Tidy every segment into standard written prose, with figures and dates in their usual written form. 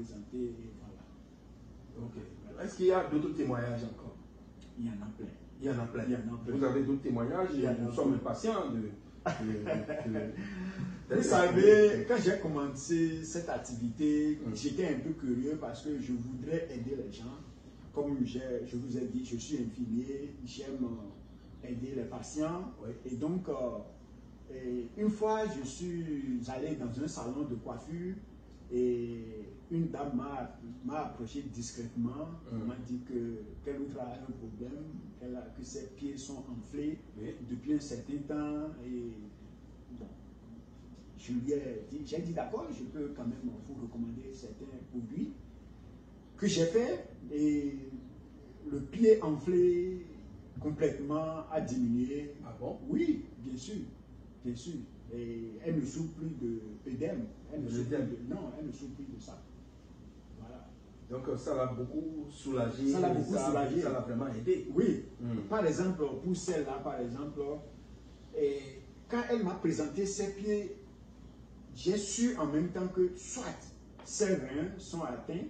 présenter, et voilà. Ok. Est-ce qu'il y a d'autres témoignages encore? Il y en a plein. Il y en a plein. Il y en a plein. Vous avez d'autres témoignages et nous sommes impatients de Vous savez, quand j'ai commencé cette activité, j'étais un peu curieux parce que je voudrais aider les gens. Comme je vous ai dit, je suis infirmier, j'aime aider les patients. Oui. Et donc, une fois, je suis allé dans un salon de coiffure et une dame m'a approché discrètement. Elle m'a dit qu'elle a un problème, que ses pieds sont enflés depuis un certain temps. Et bon, je lui ai dit, j'ai dit d'accord, je peux quand même vous recommander certains produits que j'ai fait et le pied enflé complètement a diminué. Ah bon? Oui, bien sûr, bien sûr. Et elle ne souffre plus d'œdème. Elle ne souffre plus de ça. Voilà. Donc ça l'a beaucoup soulagé. Ça l'a beaucoup soulagé. Ça l'a vraiment aidé. Oui. Par exemple, pour celle-là, par exemple, et quand elle m'a présenté ses pieds, j'ai su en même temps que soit ses reins sont atteints,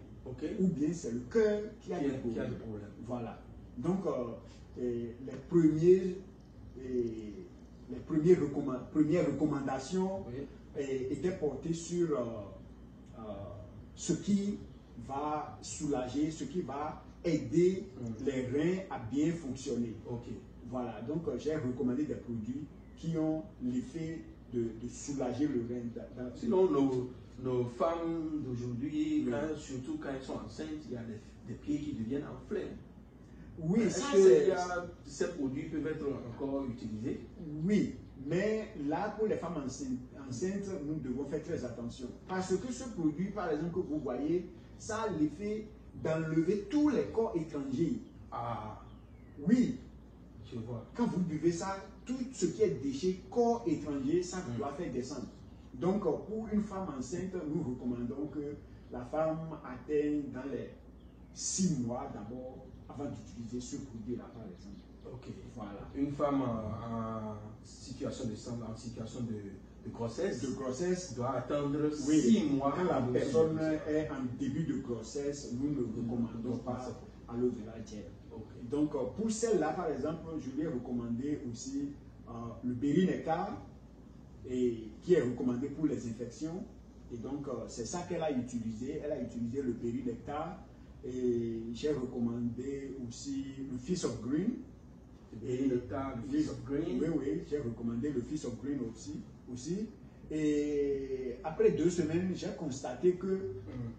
ou bien c'est le cœur qui a des problèmes. Voilà. Donc, les premières recommandations étaient portées sur ce qui va soulager, ce qui va aider les reins à bien fonctionner. Voilà. Donc, j'ai recommandé des produits qui ont l'effet de soulager le rein. Sinon, nos femmes d'aujourd'hui, surtout quand elles sont enceintes, il y a des pieds qui deviennent enflés. Oui, ces produits peuvent être encore utilisés? Oui, mais là, pour les femmes enceintes, nous devons faire très attention. Parce que ce produit, par exemple, que vous voyez, ça a l'effet d'enlever tous les corps étrangers. Ah, oui. Je vois. Quand vous buvez ça, tout ce qui est déchet, corps étranger, ça doit faire descendre. Donc, pour une femme enceinte, nous recommandons que la femme atteigne dans les 6 mois d'abord, avant d'utiliser ce produit-là, par exemple. Ok. Voilà. Une femme en situation de grossesse doit attendre 6 mois. Quand la personne est en début de grossesse, nous ne recommandons pas aloe vera gel. Donc, pour celle-là, par exemple, je lui ai recommandé aussi le berry-nectar, qui est recommandé pour les infections. Et donc, c'est ça qu'elle a utilisé. Elle a utilisé le berry-nectar. Et j'ai recommandé aussi le Fist of Green. Et le Fist of Green. Oui, j'ai recommandé le Fist of Green aussi. Et après 2 semaines, j'ai constaté que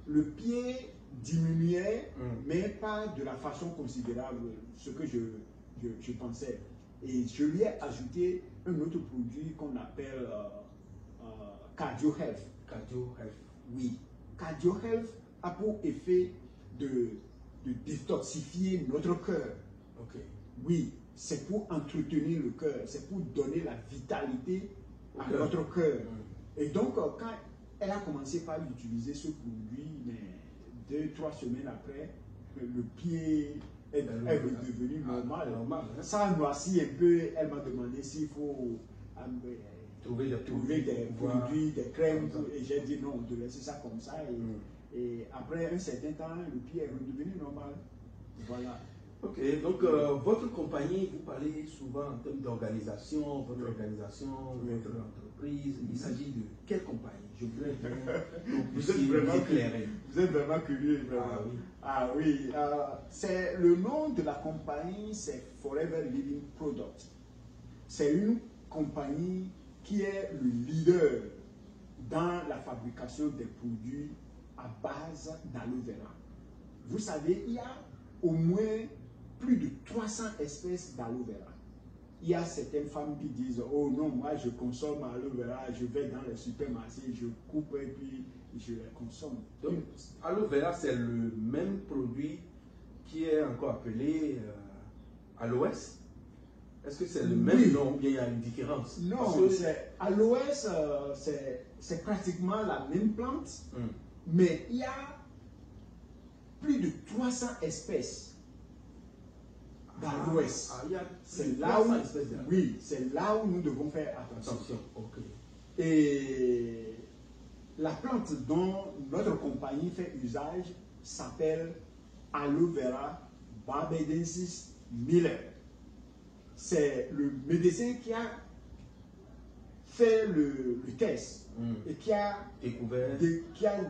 le pied diminuait, mais pas de la façon considérable, ce que je pensais. Et je lui ai ajouté un autre produit qu'on appelle Cardio Health. Cardio Health. Oui. Cardio Health a pour effet de détoxifier notre cœur. Oui, c'est pour entretenir le cœur, c'est pour donner la vitalité à notre cœur. Et donc, quand elle a commencé par utiliser ce produit, mais 2-3 semaines après, le pied est redevenu normal. Ça a noirci un peu. Elle m'a demandé s'il faut trouver des produits, des crèmes. Et j'ai dit non, de laisser ça comme ça. Et après un certain temps, le pied est redevenu normal. Voilà. Ok, donc votre compagnie, vous parlez souvent en termes d'organisation, votre organisation, votre entreprise. Il s'agit de quelle compagnie? Je voudrais vous êtes vraiment curieux. Vraiment. Ah oui. C'est le nom de la compagnie, c'est Forever Living Products. C'est une compagnie qui est le leader dans la fabrication des produits à base d'aloe vera. Vous savez, il y a au moins plus de 300 espèces d'aloe vera. Il y a certaines femmes qui disent « Oh non, moi je consomme aloe vera, je vais dans les supermarchés, je coupe et puis je les consomme. » Donc, aloe vera, c'est le même produit qui est encore appelé aloès? Est-ce que c'est le même nom ou bien il y a une différence? Non, aloès, c'est pratiquement la même plante, mais il y a plus de 300 espèces d'aloès. C'est là où, c'est là où nous devons faire attention. Ok. Et La plante dont notre compagnie fait usage s'appelle Aloe Vera barbadensis Miller. C'est le médecin qui a fait le test et qui a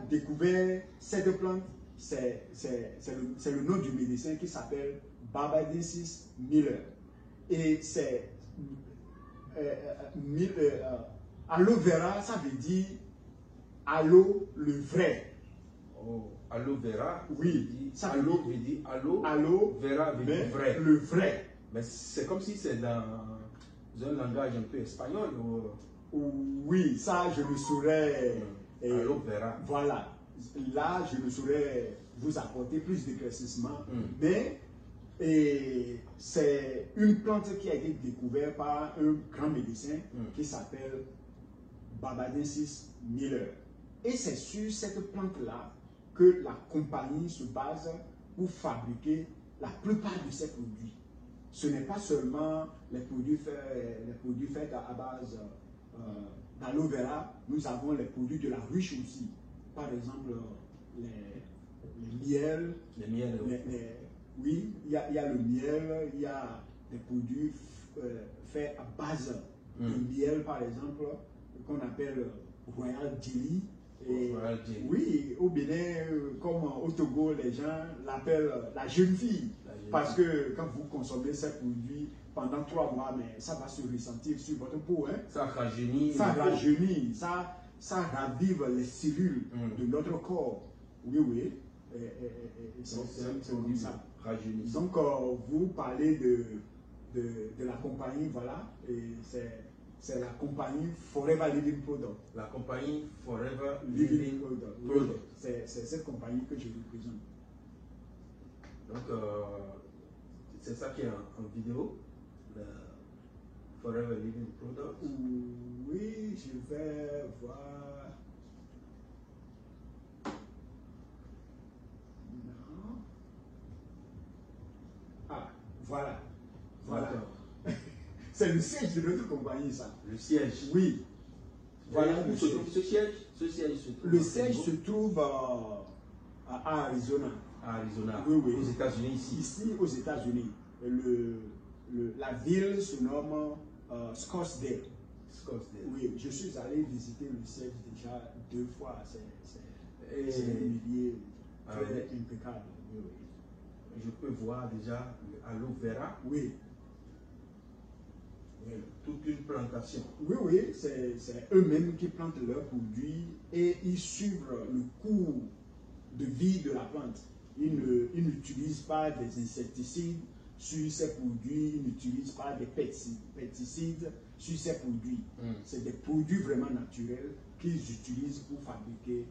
découvert cette plante. C'est le nom du médecin qui s'appelle barbadensis Miller. Et c'est aloe vera, ça veut dire aloe le vrai. Oh, aloe vera, oui, ça veut dire aloe vera veut dire vrai. Le vrai. Mais c'est comme si c'est dans un langage un peu espagnol. Oui, ça je ne saurais. Aloe vera. Voilà. Là, je ne saurais vous apporter plus d'éclaircissement. Mais c'est une plante qui a été découverte par un grand médecin qui s'appelle barbadensis Miller. Et c'est sur cette plante-là que la compagnie se base pour fabriquer la plupart de ses produits. Ce n'est pas seulement les produits faits à base d'aloe vera, nous avons les produits de la ruche aussi. Par exemple, les miels. Oui, il y a le miel, il y a des produits faits à base de miel, par exemple, qu'on appelle Royal Jelly. Oui, au Bénin, comme au Togo, les gens l'appellent la jeune fille. Parce que quand vous consommez ces produits pendant 3 mois, mais ça va se ressentir sur votre peau. Hein. Ça rajeunit. Ça ravive les cellules de notre corps. Oui. C'est comme ça. Donc, vous parlez de la compagnie, voilà, et c'est la compagnie Forever Living Product. La compagnie Forever Living Product. Oui, c'est cette compagnie que je représente. Donc, c'est ça qui est en vidéo, le Forever Living Product. Oui, je vais voir. Non. Ah, voilà. C'est le siège de notre compagnie, ça. Le siège? Oui. Voilà. Où se trouve ce siège? Le siège se trouve à Arizona. À Arizona. Oui. Aux États-Unis, ici. Ici, aux États-Unis. La ville se nomme Scottsdale. Oui, je suis allé visiter le siège déjà 2 fois. C'est un milieu très impeccable. Oui. Je peux voir déjà l'aloe vera. Oui. Toute une plantation. Oui, c'est eux-mêmes qui plantent leurs produits et ils suivent le cours de vie de la plante. Ils n'utilisent pas des insecticides sur ces produits, ils n'utilisent pas des pesticides sur ces produits. C'est des produits vraiment naturels qu'ils utilisent pour fabriquer.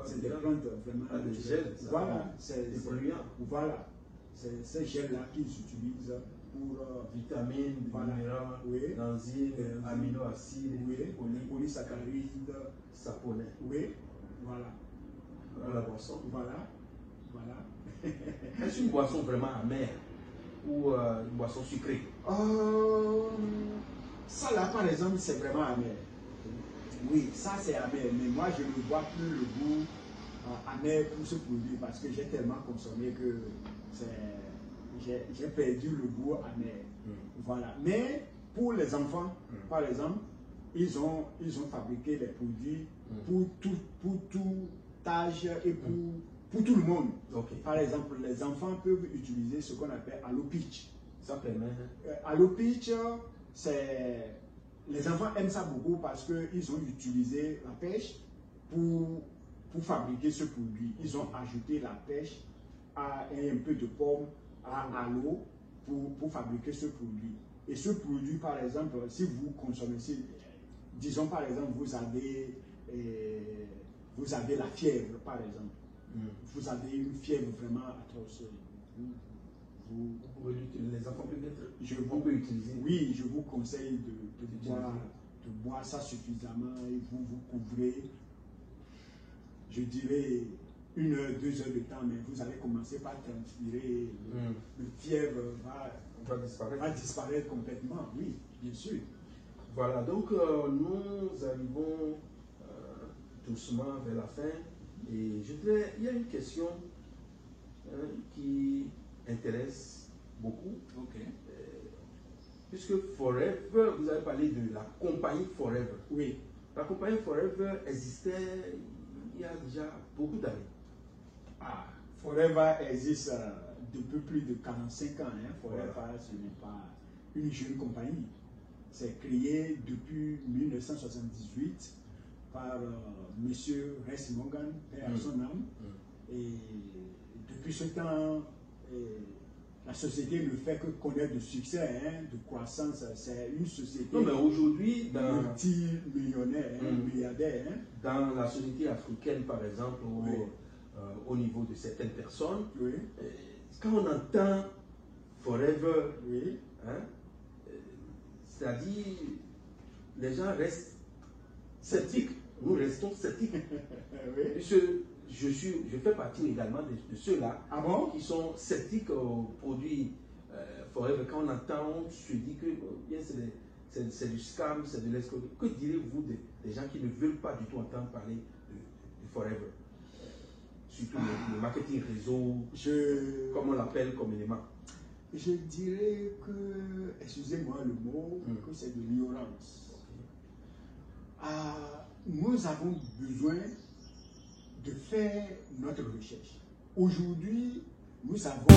C'est des plantes vraiment naturelles. Voilà, c'est des polluants. Voilà, c'est ces gels-là qu'ils utilisent pour vitamines, minéraux, enzymes, aminoacides, polysaccharides, saponins. Oui, voilà. La boisson. Voilà. Est-ce une boisson vraiment amère ou une boisson sucrée? Ça là, par exemple, c'est vraiment amer. Oui, ça c'est amer, mais moi je ne vois plus le goût amer pour ce produit parce que j'ai tellement consommé que j'ai perdu le goût amer. Voilà. Mais pour les enfants, par exemple, ils ont fabriqué des produits pour tout âge et pour tout le monde. Par exemple, les enfants peuvent utiliser ce qu'on appelle Aloe Peach. Ça permet. Aloe Peach, les enfants aiment ça beaucoup parce qu'ils ont utilisé la pêche pour fabriquer ce produit. Ils ont ajouté la pêche et un peu de pomme à l'eau pour fabriquer ce produit. Et ce produit, par exemple, si vous consommez, disons par exemple, vous avez la fièvre, par exemple. Vous avez une fièvre vraiment atroce. Les enfants peuvent utiliser. Oui, je vous conseille de boire ça suffisamment et vous couvrez, je dirais, 1 heure, 2 heures de temps, mais vous allez commencer par transpirer. Le fièvre va disparaître complètement, oui, bien sûr. Voilà, donc nous arrivons doucement vers la fin. Et il y a une question qui intéresse beaucoup. Puisque Forever, vous avez parlé de la compagnie Forever. Oui. La compagnie Forever existait il y a déjà beaucoup d'années. Ah, Forever existe depuis plus de 45 ans. Hein. Forever, voilà. Ce n'est pas une jeune compagnie. C'est créé depuis 1978 par M. Rest Morgan, père à son âme. Et depuis ce temps, la société ne fait que connaître de succès, hein, de croissance. C'est une société non, mais aujourd'hui, multimillionnaire, milliardaire. Hein. Dans la société africaine, par exemple, au niveau de certaines personnes, quand on entend Forever, hein, c'est-à-dire les gens restent sceptiques. Nous restons sceptiques. Puisque je fais partie également de ceux-là qui sont sceptiques aux produits Forever. Quand on entend, on se dit que c'est du scam, c'est de l'escroquerie. Que direz-vous des gens qui ne veulent pas du tout entendre parler de Forever? Surtout le marketing réseau, comme on l'appelle communément. Je dirais que, excusez-moi le mot, que c'est de l'ignorance. Nous avons besoin de faire notre recherche. Aujourd'hui, nous avons